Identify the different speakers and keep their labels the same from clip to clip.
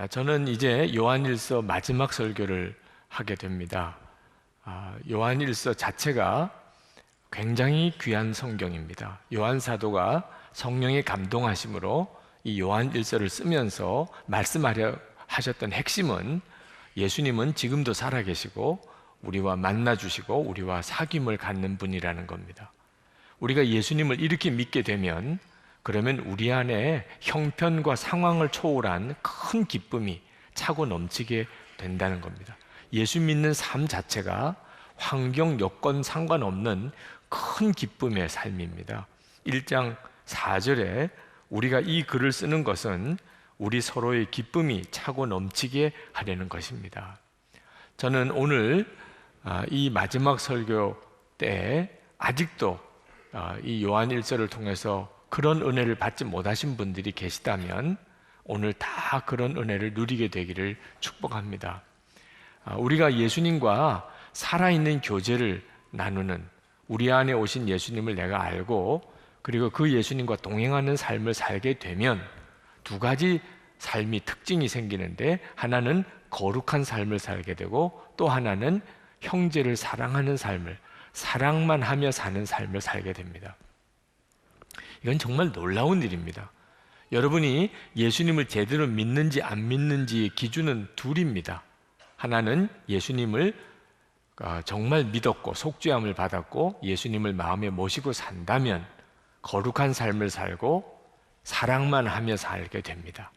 Speaker 1: 저는 이제 요한일서 마지막 설교를 하게 됩니다. 요한일서 자체가 굉장히 귀한 성경입니다. 요한 사도가 성령의 감동하심으로 이 요한일서를 쓰면서 말씀하려 하셨던 핵심은 예수님은 지금도 살아계시고 우리와 만나주시고 우리와 사귐을 갖는 분이라는 겁니다. 우리가 예수님을 이렇게 믿게 되면 그러면 우리 안에 형편과 상황을 초월한 큰 기쁨이 차고 넘치게 된다는 겁니다. 예수 믿는 삶 자체가 환경, 여건 상관없는 큰 기쁨의 삶입니다. 1장 4절에 우리가 이 글을 쓰는 것은 우리 서로의 기쁨이 차고 넘치게 하려는 것입니다. 저는 오늘 이 마지막 설교 때 아직도 이 요한일서를 통해서 그런 은혜를 받지 못하신 분들이 계시다면 오늘 다 그런 은혜를 누리게 되기를 축복합니다. 우리가 예수님과 살아있는 교제를 나누는, 우리 안에 오신 예수님을 내가 알고 그리고 그 예수님과 동행하는 삶을 살게 되면 두 가지 삶이 특징이 생기는데, 하나는 거룩한 삶을 살게 되고 또 하나는 형제를 사랑하는 삶을, 사랑만 하며 사는 삶을 살게 됩니다. 이건 정말 놀라운 일입니다. 여러분이 예수님을 제대로 믿는지 안 믿는지의 기준은 둘입니다. 하나는 예수님을 정말 믿었고 속죄함을 받았고 예수님을 마음에 모시고 산다면 거룩한 삶을 살고 사랑만 하며 살게 됩니다.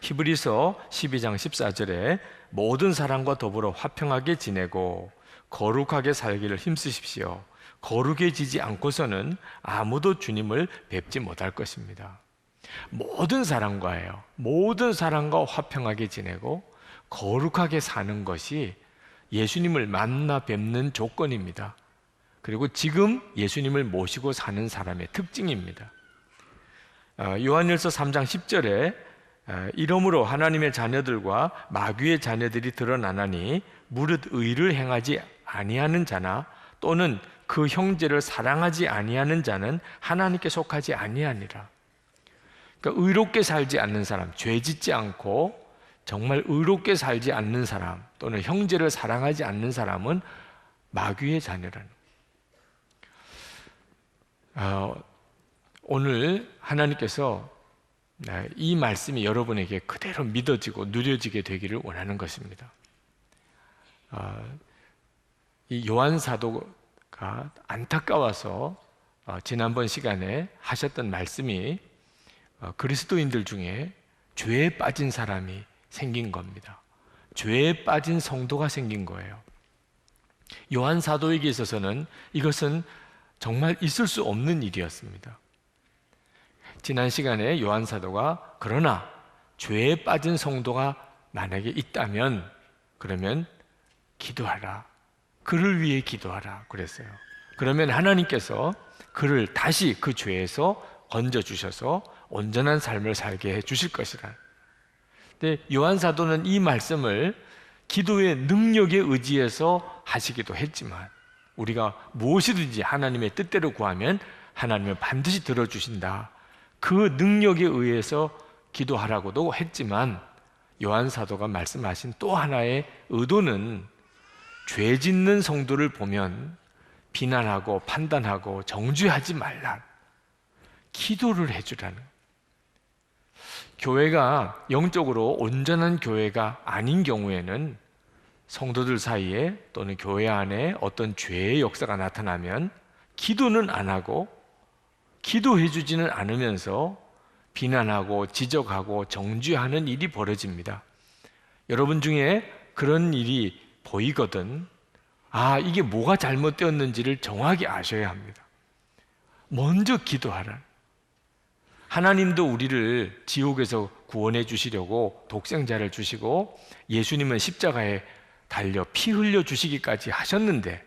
Speaker 1: 히브리서 12장 14절에 모든 사람과 더불어 화평하게 지내고 거룩하게 살기를 힘쓰십시오. 거룩해지지 않고서는 아무도 주님을 뵙지 못할 것입니다. 모든 사람과예요. 모든 사람과 화평하게 지내고 거룩하게 사는 것이 예수님을 만나 뵙는 조건입니다. 그리고 지금 예수님을 모시고 사는 사람의 특징입니다. 요한일서 3장 10절에 이러므로 하나님의 자녀들과 마귀의 자녀들이 드러나나니 무릇 의를 행하지 아니하는 자나 또는 그 형제를 사랑하지 아니하는 자는 하나님께 속하지 아니하니라. 그러니까 의롭게 살지 않는 사람, 죄 짓지 않고 정말 의롭게 살지 않는 사람 또는 형제를 사랑하지 않는 사람은 마귀의 자녀라는 거예요. 오늘 하나님께서 이 말씀이 여러분에게 그대로 믿어지고 누려지게 되기를 원하는 것입니다. 이 요한 사도가 안타까워서 지난번 시간에 하셨던 말씀이 그리스도인들 중에 죄에 빠진 사람이 생긴 겁니다. 죄에 빠진 성도가 생긴 거예요. 요한 사도에게 있어서는 이것은 정말 있을 수 없는 일이었습니다. 지난 시간에 요한 사도가 그러나 죄에 빠진 성도가 만약에 있다면 그러면 기도하라. 그를 위해 기도하라 그랬어요. 그러면 하나님께서 그를 다시 그 죄에서 건져주셔서 온전한 삶을 살게 해주실 것이라. 근데 요한 사도는 이 말씀을 기도의 능력에 의지해서 하시기도 했지만 우리가 무엇이든지 하나님의 뜻대로 구하면 하나님은 반드시 들어주신다. 그 능력에 의해서 기도하라고도 했지만 요한 사도가 말씀하신 또 하나의 의도는 죄 짓는 성도를 보면 비난하고 판단하고 정죄하지 말라. 기도를 해주라는. 교회가 영적으로 온전한 교회가 아닌 경우에는 성도들 사이에 또는 교회 안에 어떤 죄의 역사가 나타나면 기도는 안 하고 기도해 주지는 않으면서 비난하고 지적하고 정죄하는 일이 벌어집니다. 여러분 중에 그런 일이 보이거든 이게 뭐가 잘못되었는지를 정확히 아셔야 합니다. 먼저 기도하라. 하나님도 우리를 지옥에서 구원해 주시려고 독생자를 주시고 예수님은 십자가에 달려 피 흘려 주시기까지 하셨는데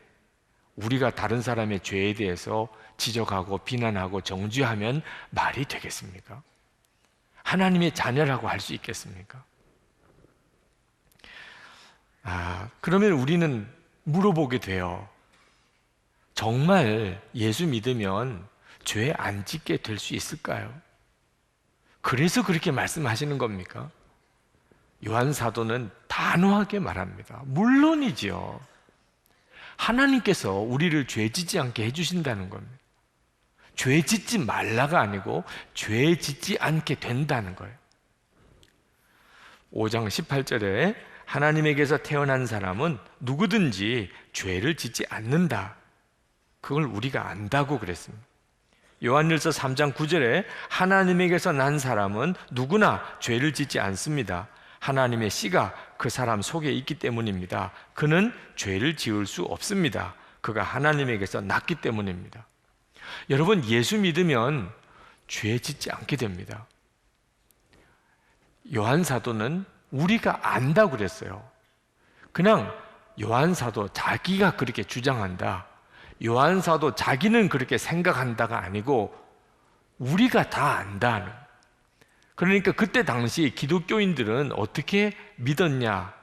Speaker 1: 우리가 다른 사람의 죄에 대해서 지적하고 비난하고 정죄하면 말이 되겠습니까? 하나님의 자녀라고 할 수 있겠습니까? 그러면 우리는 물어보게 돼요. 정말 예수 믿으면 죄 안 짓게 될 수 있을까요? 그래서 그렇게 말씀하시는 겁니까? 요한 사도는 단호하게 말합니다. 물론이지요. 하나님께서 우리를 죄 짓지 않게 해주신다는 겁니다. 죄 짓지 말라가 아니고 죄 짓지 않게 된다는 거예요. 5장 18절에 하나님에게서 태어난 사람은 누구든지 죄를 짓지 않는다. 그걸 우리가 안다고 그랬습니다. 요한일서 3장 9절에 하나님에게서 난 사람은 누구나 죄를 짓지 않습니다. 하나님의 씨가 그 사람 속에 있기 때문입니다. 그는 죄를 지을 수 없습니다. 그가 하나님에게서 났기 때문입니다. 여러분, 예수 믿으면 죄 짓지 않게 됩니다. 요한 사도는 우리가 안다고 그랬어요. 그냥 요한 사도 자기가 그렇게 주장한다, 요한 사도 자기는 그렇게 생각한다가 아니고 우리가 다 안다는. 그러니까 그때 당시 기독교인들은 어떻게 믿었냐?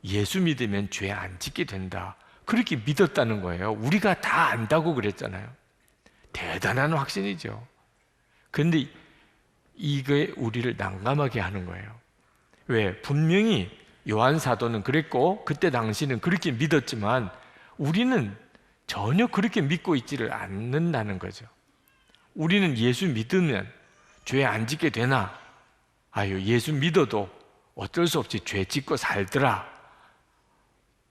Speaker 1: 예수 믿으면 죄 안 짓게 된다, 그렇게 믿었다는 거예요. 우리가 다 안다고 그랬잖아요. 대단한 확신이죠. 그런데 이게 우리를 난감하게 하는 거예요. 왜? 분명히 요한 사도는 그랬고 그때 당시는 그렇게 믿었지만 우리는 전혀 그렇게 믿고 있지를 않는다는 거죠. 우리는 예수 믿으면 죄 안 짓게 되나? 아유, 예수 믿어도 어쩔 수 없이 죄 짓고 살더라.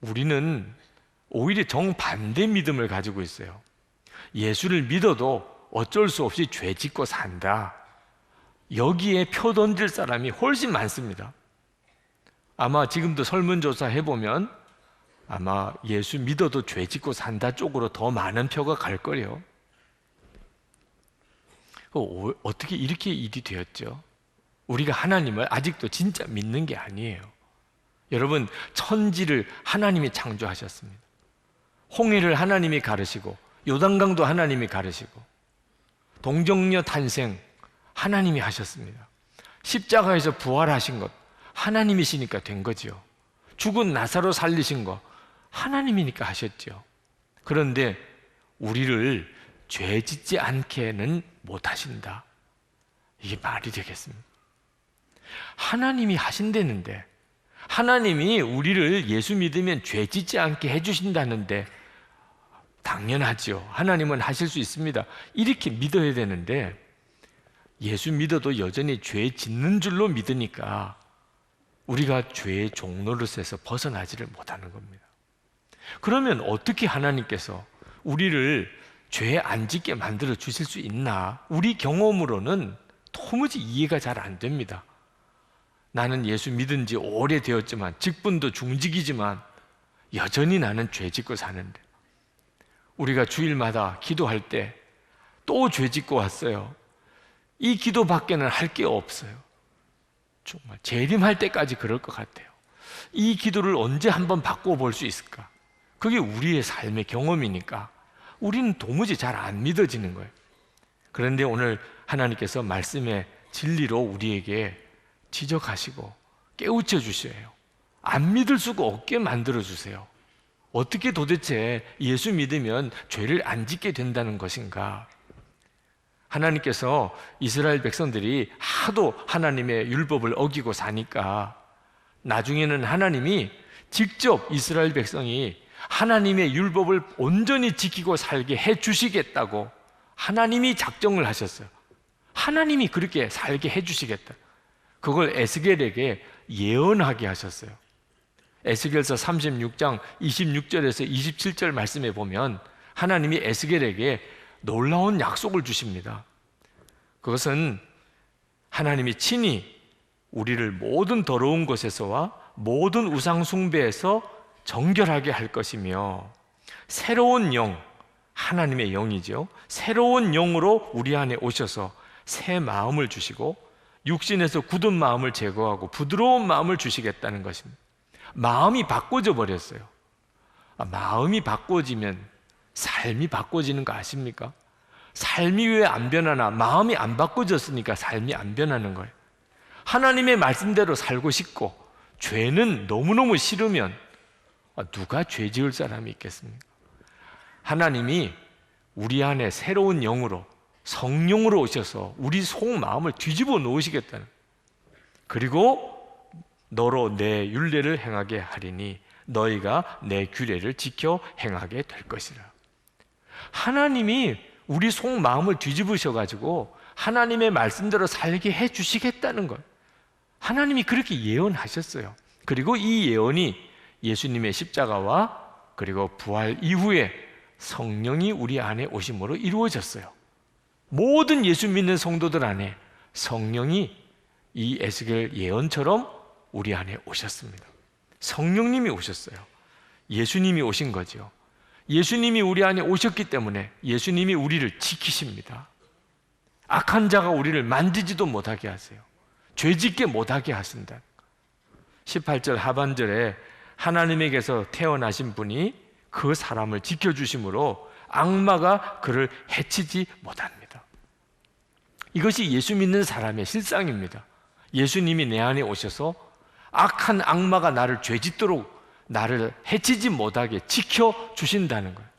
Speaker 1: 우리는 오히려 정반대 믿음을 가지고 있어요. 예수를 믿어도 어쩔 수 없이 죄 짓고 산다. 여기에 표 던질 사람이 훨씬 많습니다. 아마 지금도 설문조사 해보면 아마 예수 믿어도 죄 짓고 산다 쪽으로 더 많은 표가 갈 거예요. 어떻게 이렇게 일이 되었죠? 우리가 하나님을 아직도 진짜 믿는 게 아니에요. 여러분, 천지를 하나님이 창조하셨습니다. 홍해를 하나님이 가르시고 요단강도 하나님이 가르시고 동정녀 탄생 하나님이 하셨습니다. 십자가에서 부활하신 것 하나님이시니까 된 거죠. 죽은 나사로 살리신 거 하나님이니까 하셨죠. 그런데 우리를 죄 짓지 않게는 못 하신다. 이게 말이 되겠습니까? 하나님이 하신다는데, 하나님이 우리를 예수 믿으면 죄 짓지 않게 해주신다는데 당연하죠. 하나님은 하실 수 있습니다. 이렇게 믿어야 되는데 예수 믿어도 여전히 죄 짓는 줄로 믿으니까 우리가 죄의 종노릇에서 벗어나지를 못하는 겁니다. 그러면 어떻게 하나님께서 우리를 죄 안 짓게 만들어 주실 수 있나? 우리 경험으로는 도무지 이해가 잘 안 됩니다. 나는 예수 믿은 지 오래되었지만, 직분도 중직이지만 여전히 나는 죄 짓고 사는데, 우리가 주일마다 기도할 때 또 죄 짓고 왔어요. 이 기도밖에는 할 게 없어요. 정말 재림할 때까지 그럴 것 같아요. 이 기도를 언제 한번 바꿔볼 수 있을까? 그게 우리의 삶의 경험이니까 우리는 도무지 잘 안 믿어지는 거예요. 그런데 오늘 하나님께서 말씀의 진리로 우리에게 지적하시고 깨우쳐 주셔요. 안 믿을 수가 없게 만들어 주세요. 어떻게 도대체 예수 믿으면 죄를 안 짓게 된다는 것인가? 하나님께서 이스라엘 백성들이 하도 하나님의 율법을 어기고 사니까 나중에는 하나님이 직접 이스라엘 백성이 하나님의 율법을 온전히 지키고 살게 해 주시겠다고 하나님이 작정을 하셨어요. 하나님이 그렇게 살게 해 주시겠다. 그걸 에스겔에게 예언하게 하셨어요. 에스겔서 36장 26절에서 27절 말씀에 보면 하나님이 에스겔에게 놀라운 약속을 주십니다. 그것은 하나님이 친히 우리를 모든 더러운 것에서와 모든 우상 숭배에서 정결하게 할 것이며, 새로운 영, 하나님의 영이죠. 새로운 영으로 우리 안에 오셔서 새 마음을 주시고 육신에서 굳은 마음을 제거하고 부드러운 마음을 주시겠다는 것입니다. 마음이 바꿔져 버렸어요. 마음이 바꿔지면 삶이 바꿔지는 거 아십니까? 삶이 왜 안 변하나? 마음이 안 바꿔졌으니까 삶이 안 변하는 거예요. 하나님의 말씀대로 살고 싶고 죄는 너무너무 싫으면 누가 죄 지을 사람이 있겠습니까? 하나님이 우리 안에 새로운 영으로, 성령으로 오셔서 우리 속마음을 뒤집어 놓으시겠다는, 그리고 너로 내 율례를 행하게 하리니 너희가 내 규례를 지켜 행하게 될 것이라. 하나님이 우리 속마음을 뒤집으셔가지고 하나님의 말씀대로 살게 해주시겠다는 것, 하나님이 그렇게 예언하셨어요. 그리고 이 예언이 예수님의 십자가와 그리고 부활 이후에 성령이 우리 안에 오심으로 이루어졌어요. 모든 예수 믿는 성도들 안에 성령이 이 에스겔 예언처럼 우리 안에 오셨습니다. 성령님이 오셨어요. 예수님이 오신 거죠. 예수님이 우리 안에 오셨기 때문에 예수님이 우리를 지키십니다. 악한 자가 우리를 만지지도 못하게 하세요. 죄짓게 못하게 하신다. 18절 하반절에 하나님에게서 태어나신 분이 그 사람을 지켜주심으로 악마가 그를 해치지 못합니다. 이것이 예수 믿는 사람의 실상입니다. 예수님이 내 안에 오셔서 악한 악마가 나를 죄짓도록 나를 해치지 못하게 지켜주신다는 거예요.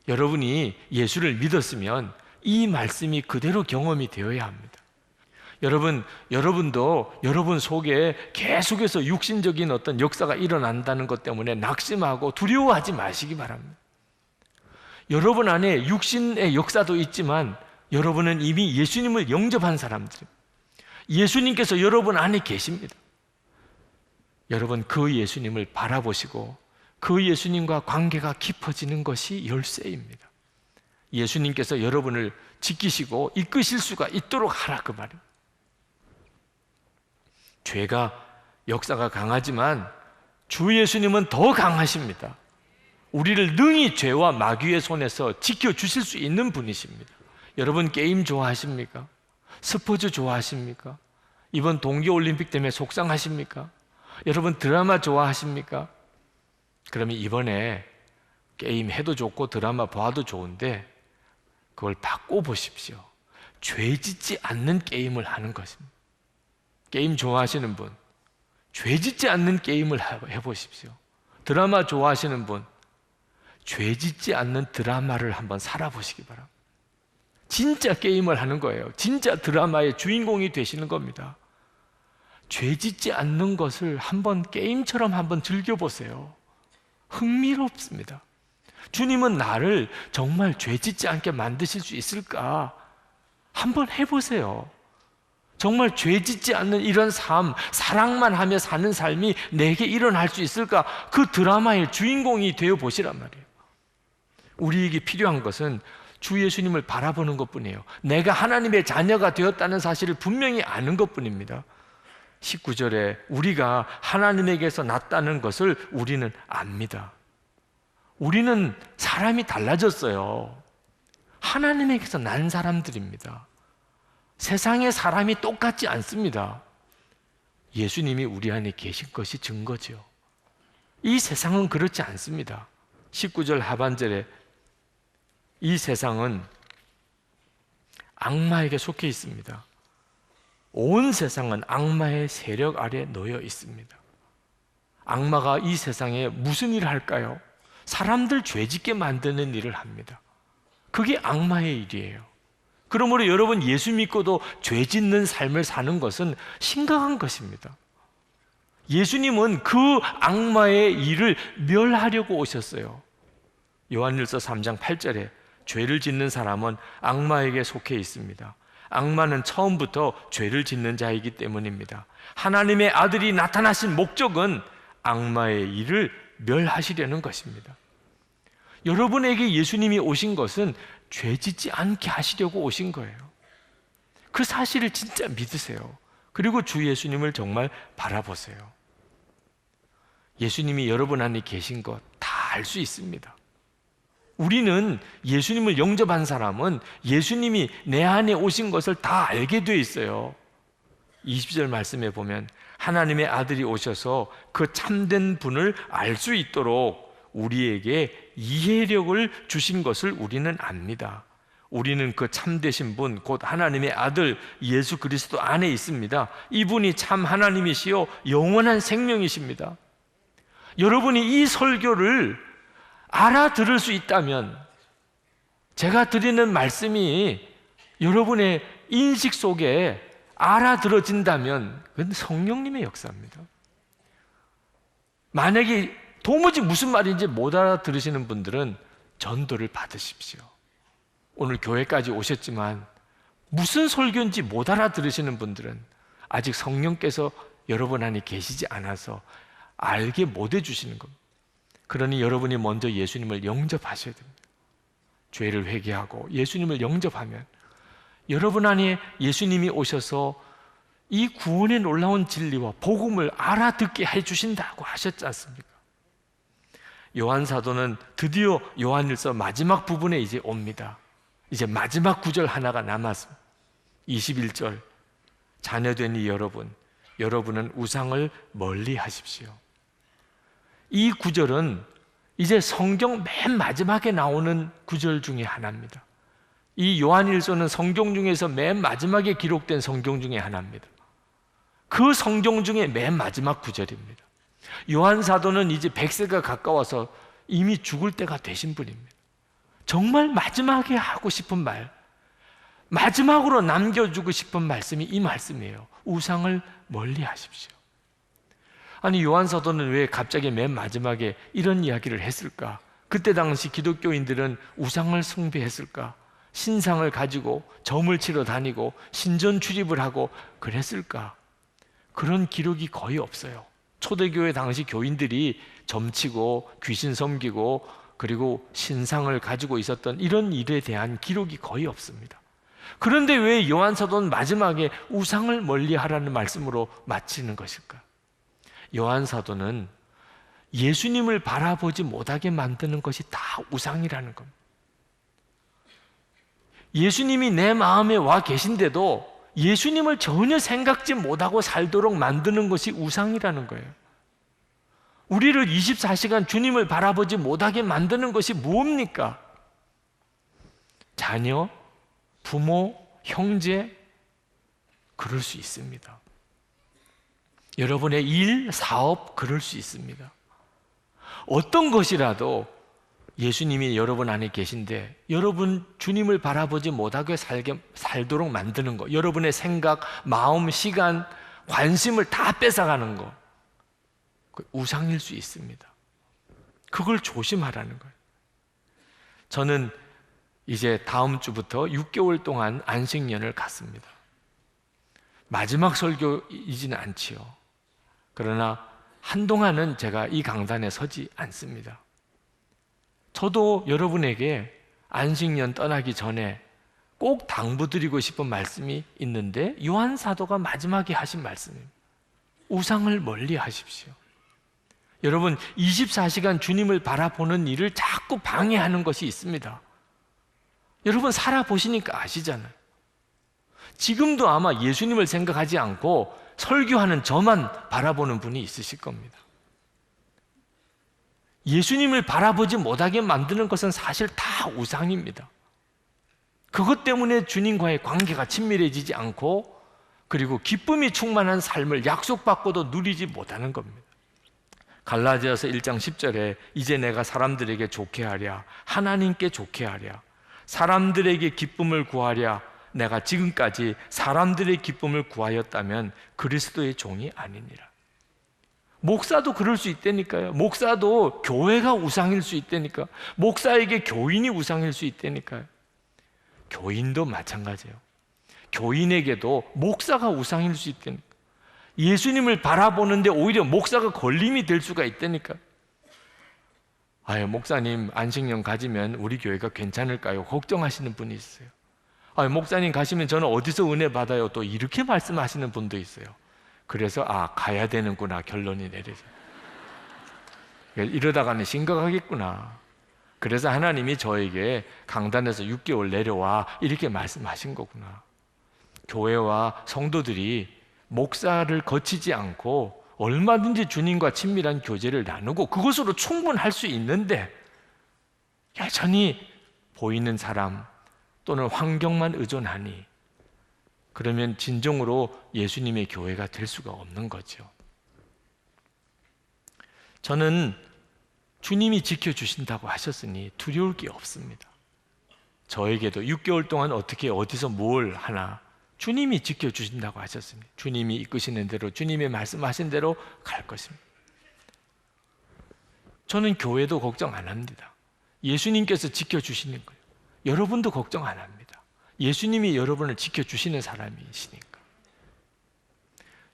Speaker 1: 여러분이 예수를 믿었으면 이 말씀이 그대로 경험이 되어야 합니다. 여러분도 여러분 속에 계속해서 육신적인 어떤 역사가 일어난다는 것 때문에 낙심하고 두려워하지 마시기 바랍니다. 여러분 안에 육신의 역사도 있지만 여러분은 이미 예수님을 영접한 사람들입니다. 예수님께서 여러분 안에 계십니다. 여러분 그 예수님을 바라보시고 그 예수님과 관계가 깊어지는 것이 열쇠입니다. 예수님께서 여러분을 지키시고 이끄실 수가 있도록 하라 그 말입니다. 죄가 역사가 강하지만 주 예수님은 더 강하십니다. 우리를 능히 죄와 마귀의 손에서 지켜주실 수 있는 분이십니다. 여러분 게임 좋아하십니까? 스포츠 좋아하십니까? 이번 동계올림픽 때문에 속상하십니까? 여러분 드라마 좋아하십니까? 그러면 이번에 게임 해도 좋고 드라마 봐도 좋은데 그걸 바꿔보십시오. 죄 짓지 않는 게임을 하는 것입니다. 게임 좋아하시는 분, 죄 짓지 않는 게임을 해보십시오. 드라마 좋아하시는 분, 죄 짓지 않는 드라마를 한번 살아보시기 바랍니다. 진짜 게임을 하는 거예요. 진짜 드라마의 주인공이 되시는 겁니다. 죄 짓지 않는 것을 한번 게임처럼 한번 즐겨보세요. 흥미롭습니다. 주님은 나를 정말 죄 짓지 않게 만드실 수 있을까? 한번 해보세요. 정말 죄 짓지 않는 이런 삶, 사랑만 하며 사는 삶이 내게 일어날 수 있을까? 그 드라마의 주인공이 되어 보시란 말이에요. 우리에게 필요한 것은 주 예수님을 바라보는 것뿐이에요. 내가 하나님의 자녀가 되었다는 사실을 분명히 아는 것뿐입니다. 19절에 우리가 하나님에게서 났다는 것을 우리는 압니다. 우리는 사람이 달라졌어요. 하나님에게서 난 사람들입니다. 세상의 사람이 똑같지 않습니다. 예수님이 우리 안에 계신 것이 증거죠. 이 세상은 그렇지 않습니다. 19절 하반절에 이 세상은 악마에게 속해 있습니다. 온 세상은 악마의 세력 아래 놓여 있습니다. 악마가 이 세상에 무슨 일을 할까요? 사람들 죄짓게 만드는 일을 합니다. 그게 악마의 일이에요. 그러므로 여러분 예수 믿고도 죄짓는 삶을 사는 것은 심각한 것입니다. 예수님은 그 악마의 일을 멸하려고 오셨어요. 요한일서 3장 8절에 죄를 짓는 사람은 악마에게 속해 있습니다. 악마는 처음부터 죄를 짓는 자이기 때문입니다. 하나님의 아들이 나타나신 목적은 악마의 일을 멸하시려는 것입니다. 여러분에게 예수님이 오신 것은 죄 짓지 않게 하시려고 오신 거예요. 그 사실을 진짜 믿으세요. 그리고 주 예수님을 정말 바라보세요. 예수님이 여러분 안에 계신 것 다 알 수 있습니다. 우리는 예수님을 영접한 사람은 예수님이 내 안에 오신 것을 다 알게 돼 있어요. 20절 말씀에 보면 하나님의 아들이 오셔서 그 참된 분을 알 수 있도록 우리에게 이해력을 주신 것을 우리는 압니다. 우리는 그 참되신 분, 곧 하나님의 아들 예수 그리스도 안에 있습니다. 이분이 참 하나님이시요 영원한 생명이십니다. 여러분이 이 설교를 알아들을 수 있다면, 제가 드리는 말씀이 여러분의 인식 속에 알아들어진다면 그건 성령님의 역사입니다. 만약에 도무지 무슨 말인지 못 알아들으시는 분들은 전도를 받으십시오. 오늘 교회까지 오셨지만 무슨 설교인지 못 알아들으시는 분들은 아직 성령께서 여러분 안에 계시지 않아서 알게 못 해주시는 겁니다. 그러니 여러분이 먼저 예수님을 영접하셔야 됩니다. 죄를 회개하고 예수님을 영접하면 여러분 안에 예수님이 오셔서 이 구원의 놀라운 진리와 복음을 알아듣게 해주신다고 하셨지 않습니까? 요한 사도는 드디어 요한일서 마지막 부분에 이제 옵니다. 이제 마지막 구절 하나가 남았습니다. 21절, 자녀된 이 여러분, 여러분은 우상을 멀리 하십시오. 이 구절은 이제 성경 맨 마지막에 나오는 구절 중에 하나입니다. 이 요한일서는 성경 중에서 맨 마지막에 기록된 성경 중에 하나입니다. 그 성경 중에 맨 마지막 구절입니다. 요한 사도는 이제 100세가 가까워서 이미 죽을 때가 되신 분입니다. 정말 마지막에 하고 싶은 말, 마지막으로 남겨주고 싶은 말씀이 이 말씀이에요. 우상을 멀리 하십시오. 아니, 요한 사도는 왜 갑자기 맨 마지막에 이런 이야기를 했을까? 그때 당시 기독교인들은 우상을 숭배했을까? 신상을 가지고 점을 치러 다니고 신전 출입을 하고 그랬을까? 그런 기록이 거의 없어요. 초대교회 당시 교인들이 점치고 귀신 섬기고 그리고 신상을 가지고 있었던 이런 일에 대한 기록이 거의 없습니다. 그런데 왜 요한 사도는 마지막에 우상을 멀리하라는 말씀으로 마치는 것일까? 요한 사도는 예수님을 바라보지 못하게 만드는 것이 다 우상이라는 겁니다. 예수님이 내 마음에 와 계신데도 예수님을 전혀 생각지 못하고 살도록 만드는 것이 우상이라는 거예요. 우리를 24시간 주님을 바라보지 못하게 만드는 것이 무엇입니까? 자녀, 부모, 형제, 그럴 수 있습니다. 여러분의 일, 사업, 그럴 수 있습니다. 어떤 것이라도 예수님이 여러분 안에 계신데 여러분 주님을 바라보지 못하게 살도록 만드는 것, 여러분의 생각, 마음, 시간, 관심을 다 뺏어가는 것, 우상일 수 있습니다. 그걸 조심하라는 거예요. 저는 이제 다음 주부터 6개월 동안 안식년을 갖습니다. 마지막 설교이지는 않지요. 그러나 한동안은 제가 이 강단에 서지 않습니다. 저도 여러분에게 안식년 떠나기 전에 꼭 당부드리고 싶은 말씀이 있는데 요한 사도가 마지막에 하신 말씀입니다. 우상을 멀리 하십시오. 여러분, 24시간 주님을 바라보는 일을 자꾸 방해하는 것이 있습니다. 여러분 살아보시니까 아시잖아요. 지금도 아마 예수님을 생각하지 않고 설교하는 저만 바라보는 분이 있으실 겁니다. 예수님을 바라보지 못하게 만드는 것은 사실 다 우상입니다. 그것 때문에 주님과의 관계가 친밀해지지 않고 그리고 기쁨이 충만한 삶을 약속받고도 누리지 못하는 겁니다. 갈라디아서 1장 10절에 이제 내가 사람들에게 좋게 하랴, 하나님께 좋게 하랴, 사람들에게 기쁨을 구하랴, 내가 지금까지 사람들의 기쁨을 구하였다면 그리스도의 종이 아니니라. 목사도 그럴 수 있다니까요. 목사도 교회가 우상일 수 있다니까. 목사에게 교인이 우상일 수 있다니까요. 교인도 마찬가지예요. 교인에게도 목사가 우상일 수 있다니까. 예수님을 바라보는데 오히려 목사가 걸림이 될 수가 있다니까. 아유, 목사님 안식년 가지면 우리 교회가 괜찮을까요? 걱정하시는 분이 있어요. 아유, 목사님 가시면 저는 어디서 은혜 받아요? 또 이렇게 말씀하시는 분도 있어요. 그래서 가야 되는구나 결론이 내려져요. 이러다가는 심각하겠구나. 그래서 하나님이 저에게 강단에서 6개월 내려와 이렇게 말씀하신 거구나. 교회와 성도들이 목사를 거치지 않고 얼마든지 주님과 친밀한 교제를 나누고 그것으로 충분할 수 있는데 여전히 보이는 사람 또는 환경만 의존하니 그러면 진정으로 예수님의 교회가 될 수가 없는 거죠. 저는 주님이 지켜주신다고 하셨으니 두려울 게 없습니다. 저에게도 6개월 동안 어떻게 어디서 뭘 하나 주님이 지켜주신다고 하셨습니다. 주님이 이끄시는 대로, 주님이 말씀하신 대로 갈 것입니다. 저는 교회도 걱정 안 합니다. 예수님께서 지켜주시는 거예요. 여러분도 걱정 안 합니다. 예수님이 여러분을 지켜주시는 사람이시니까.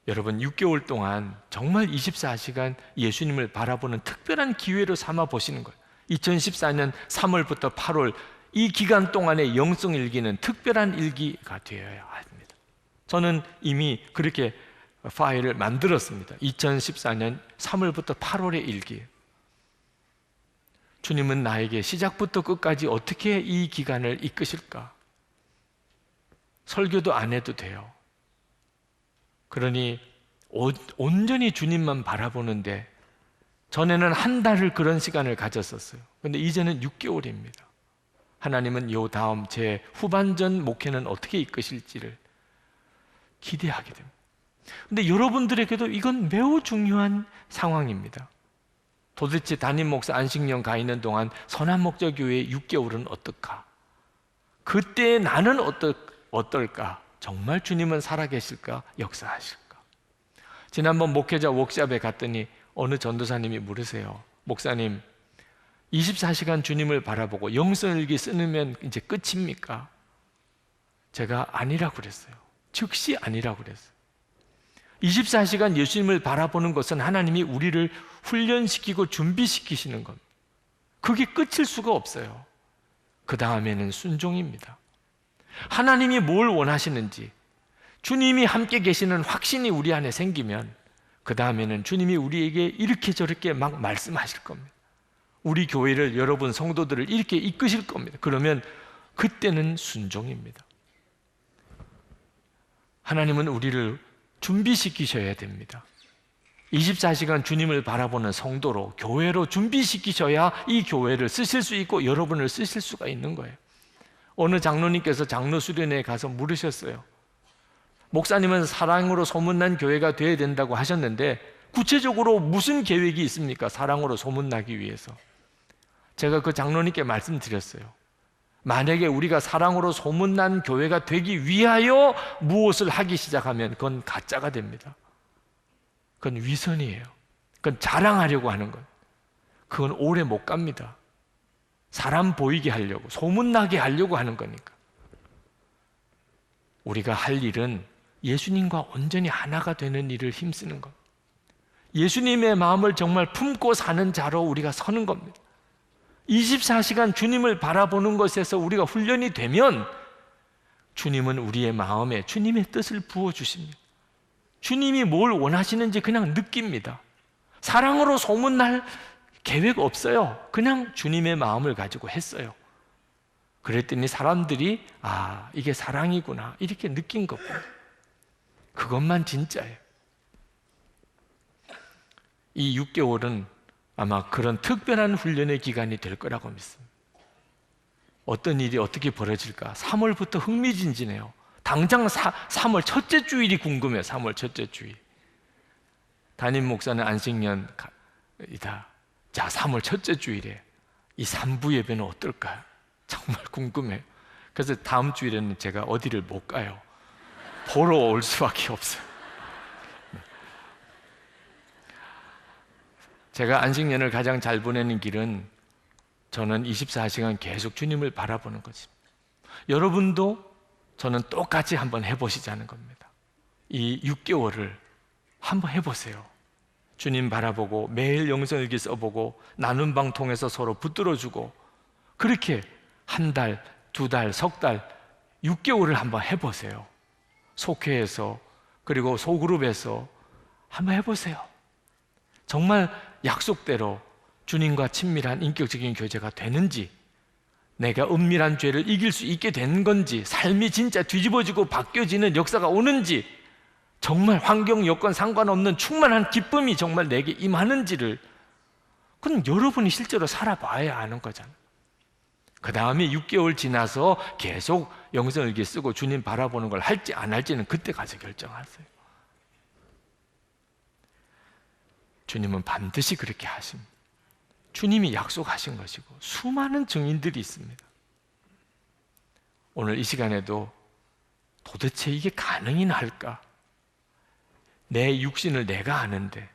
Speaker 1: 여러분 6개월 동안 정말 24시간 예수님을 바라보는 특별한 기회로 삼아 보시는 거예요. 2014년 3월부터 8월 이 기간 동안의 영성 일기는 특별한 일기가 되어야 합니다. 저는 이미 그렇게 파일을 만들었습니다. 2014년 3월부터 8월의 일기. 주님은 나에게 시작부터 끝까지 어떻게 이 기간을 이끄실까? 설교도 안 해도 돼요. 그러니 온전히 주님만 바라보는데 전에는 한 달을 그런 시간을 가졌었어요. 그런데 이제는 6개월입니다. 하나님은 요 다음 제 후반전 목회는 어떻게 이끄실지를 기대하게 됩니다. 그런데 여러분들에게도 이건 매우 중요한 상황입니다. 도대체 담임 목사 안식년 가 있는 동안 선한목자교회 6개월은 어떨까? 그때 나는 어떨까? 정말 주님은 살아계실까? 역사하실까? 지난번 목회자 워크숍에 갔더니 어느 전도사님이 물으세요. 목사님, 24시간 주님을 바라보고 영성일기 쓰면 이제 끝입니까? 제가 아니라고 그랬어요. 즉시 아니라고 그랬어요. 24시간 예수님을 바라보는 것은 하나님이 우리를 훈련시키고 준비시키시는 겁니다. 그게 끝일 수가 없어요. 그 다음에는 순종입니다. 하나님이 뭘 원하시는지 주님이 함께 계시는 확신이 우리 안에 생기면 그 다음에는 주님이 우리에게 이렇게 저렇게 막 말씀하실 겁니다. 우리 교회를, 여러분 성도들을 이렇게 이끄실 겁니다. 그러면 그때는 순종입니다. 하나님은 우리를 준비시키셔야 됩니다. 24시간 주님을 바라보는 성도로, 교회로 준비시키셔야 이 교회를 쓰실 수 있고 여러분을 쓰실 수가 있는 거예요. 어느 장로님께서 장로 수련회에 가서 물으셨어요. 목사님은 사랑으로 소문난 교회가 되어야 된다고 하셨는데 구체적으로 무슨 계획이 있습니까? 사랑으로 소문나기 위해서. 제가 그 장로님께 말씀드렸어요. 만약에 우리가 사랑으로 소문난 교회가 되기 위하여 무엇을 하기 시작하면 그건 가짜가 됩니다. 그건 위선이에요. 그건 자랑하려고 하는 것. 그건 오래 못 갑니다. 사람 보이게 하려고, 소문나게 하려고 하는 거니까. 우리가 할 일은 예수님과 온전히 하나가 되는 일을 힘쓰는 것. 예수님의 마음을 정말 품고 사는 자로 우리가 서는 겁니다. 24시간 주님을 바라보는 것에서 우리가 훈련이 되면 주님은 우리의 마음에 주님의 뜻을 부어주십니다. 주님이 뭘 원하시는지 그냥 느낍니다. 사랑으로 소문날 계획 없어요. 그냥 주님의 마음을 가지고 했어요. 그랬더니 사람들이 이게 사랑이구나 이렇게 느낀 거고요. 그것만 진짜예요. 이 6개월은 아마 그런 특별한 훈련의 기간이 될 거라고 믿습니다. 어떤 일이 어떻게 벌어질까? 3월부터 흥미진진해요. 당장 3월 첫째 주일이 궁금해요. 3월 첫째 주일. 담임 목사는 안식년이다. 자, 3월 첫째 주일에 이 3부 예배는 어떨까요? 정말 궁금해요. 그래서 다음 주일에는 제가 어디를 못 가요. 보러 올 수밖에 없어요. 제가 안식년을 가장 잘 보내는 길은 저는 24시간 계속 주님을 바라보는 것입니다. 여러분도 저는 똑같이 한번 해보시자는 겁니다. 이 6개월을 한번 해보세요. 주님 바라보고 매일 영성일기 써보고 나눔 방 통해서 서로 붙들어주고 그렇게 한 달, 두 달, 석 달, 6개월을 한번 해보세요. 속회에서 그리고 소그룹에서 한번 해보세요. 정말 약속대로 주님과 친밀한 인격적인 교제가 되는지, 내가 은밀한 죄를 이길 수 있게 된 건지, 삶이 진짜 뒤집어지고 바뀌어지는 역사가 오는지, 정말 환경 여건 상관없는 충만한 기쁨이 정말 내게 임하는지를 그건 여러분이 실제로 살아봐야 아는 거잖아요. 그 다음에 6개월 지나서 계속 영성일기 쓰고 주님 바라보는 걸 할지 안 할지는 그때 가서 결정하세요. 주님은 반드시 그렇게 하십니다. 주님이 약속하신 것이고 수많은 증인들이 있습니다. 오늘 이 시간에도 도대체 이게 가능이나 할까? 내 육신을 내가 아는데,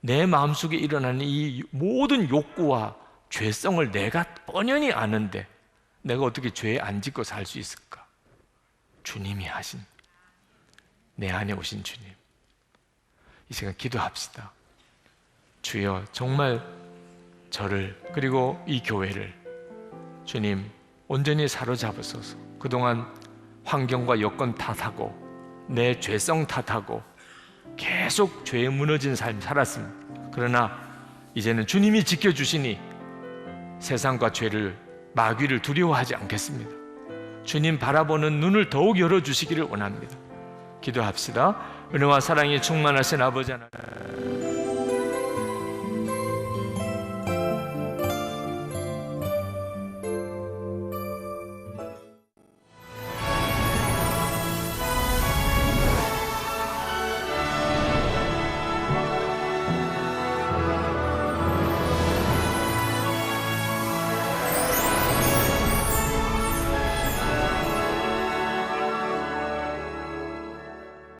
Speaker 1: 내 마음속에 일어나는 이 모든 욕구와 죄성을 내가 뻔히 아는데 내가 어떻게 죄 안 짓고 살 수 있을까? 주님이 하신, 내 안에 오신 주님, 이 시간 기도합시다. 주여, 정말 저를, 그리고 이 교회를 주님 온전히 사로잡으소서. 그동안 환경과 여건 탓하고 내 죄성 탓하고 계속 죄에 무너진 삶 살았습니다. 그러나 이제는 주님이 지켜주시니 세상과 죄를, 마귀를 두려워하지 않겠습니다. 주님 바라보는 눈을 더욱 열어주시기를 원합니다. 기도합시다. 은혜와 사랑이 충만하신 아버지 하나님,